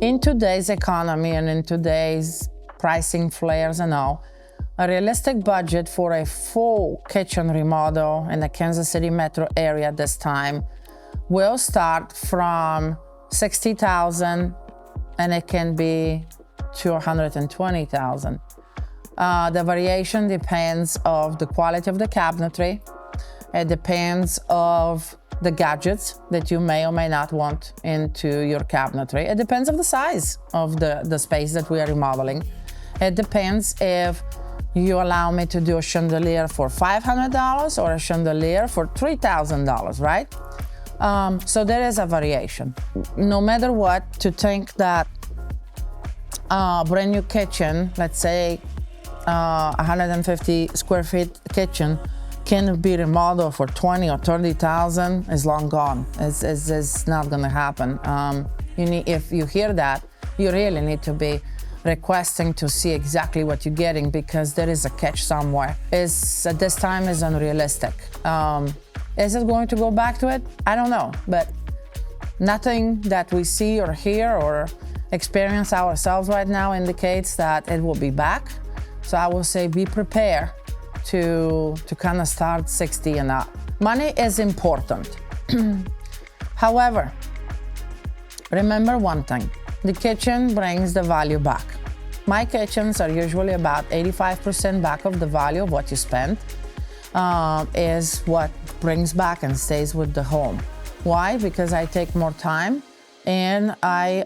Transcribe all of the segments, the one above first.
In today's economy and in today's pricing flares and all, a realistic budget for a full kitchen remodel in the Kansas City metro area this time will start from $60,000 and it can be to $120,000. The variation depends of the quality of the cabinetry. It depends of the gadgets that you may or may not want into your cabinetry. It depends of the size of the space that we are remodeling. It depends if you allow me to do a chandelier for $500 or a chandelier for $3,000, right? So there is a variation. No matter what, to think that a brand new kitchen, let's say 150 square feet kitchen, can be remodeled for $20,000 or $30,000 is long gone. It's not gonna happen. If you hear that, you really need to be requesting to see exactly what you're getting, because there is a catch somewhere. At this time is unrealistic. Is it going to go back to it? I don't know, but nothing that we see or hear or experience ourselves right now indicates that it will be back. So I will say be prepared to kind of start 60 and up. Money is important. However, remember one thing, the kitchen brings the value back. My kitchens are usually about 85% back of the value of what you spent, is what brings back and stays with the home. Why? Because I take more time and I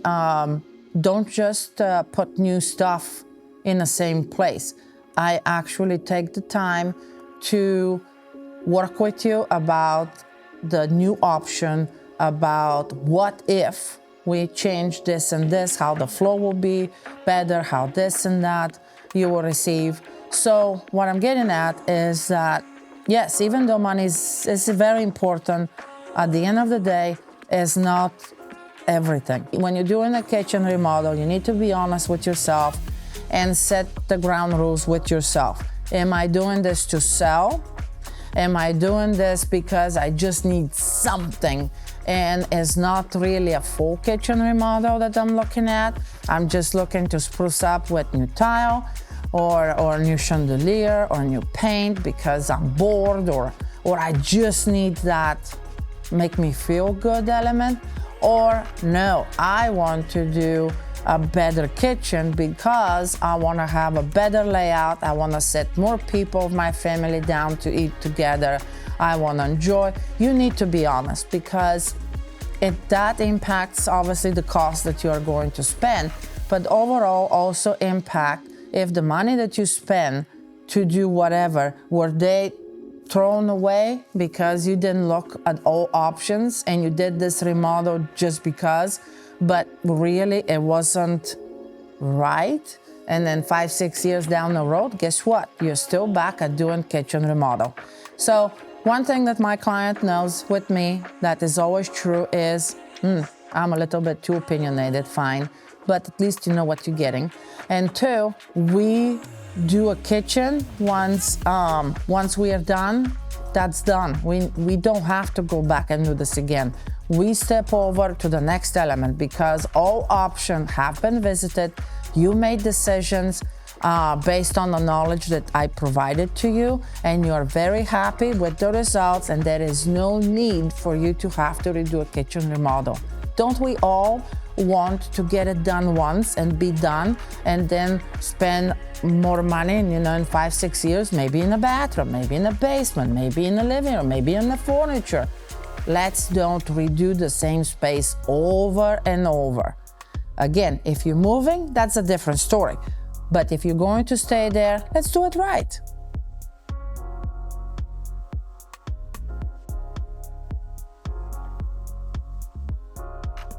don't just put new stuff in the same place. I actually take the time to work with you about the new option, about what if we change this and this, how the flow will be better, how this and that you will receive. So what I'm getting at is that, yes, even though money is very important, at the end of the day, it's not everything. When you're doing a kitchen remodel, you need to be honest with yourself and set the ground rules with yourself. Am I doing this to sell? Am I doing this because I just need something and it's not really a full kitchen remodel that I'm looking at? I'm just looking to spruce up with new tile or new chandelier or new paint because I'm bored or I just need that make me feel good element. Or no, I want to do a better kitchen because I want to have a better layout. I want to sit more people of my family down to eat together. I want to enjoy. You need to be honest, because that impacts obviously the cost that you are going to spend, but overall also impact if the money that you spend to do whatever, were they thrown away because you didn't look at all options and you did this remodel just because, but really it wasn't right. And then 5-6 years down the road, guess what? You're still back at doing kitchen remodel. So one thing that my client knows with me that is always true is, I'm a little bit too opinionated, fine, but at least you know what you're getting. And two, we do a kitchen once we are done, that's done. We don't have to go back and do this again. We step over to the next element because all options have been visited. You made decisions based on the knowledge that I provided to you, and you're very happy with the results, and there is no need for you to have to redo a kitchen remodel. Don't we all want to get it done once and be done, and then spend more money, in 5-6 years, maybe in a bathroom, maybe in a basement, maybe in the living room, maybe in the furniture. Let's don't redo the same space over and over. Again, if you're moving, that's a different story. But if you're going to stay there, let's do it right.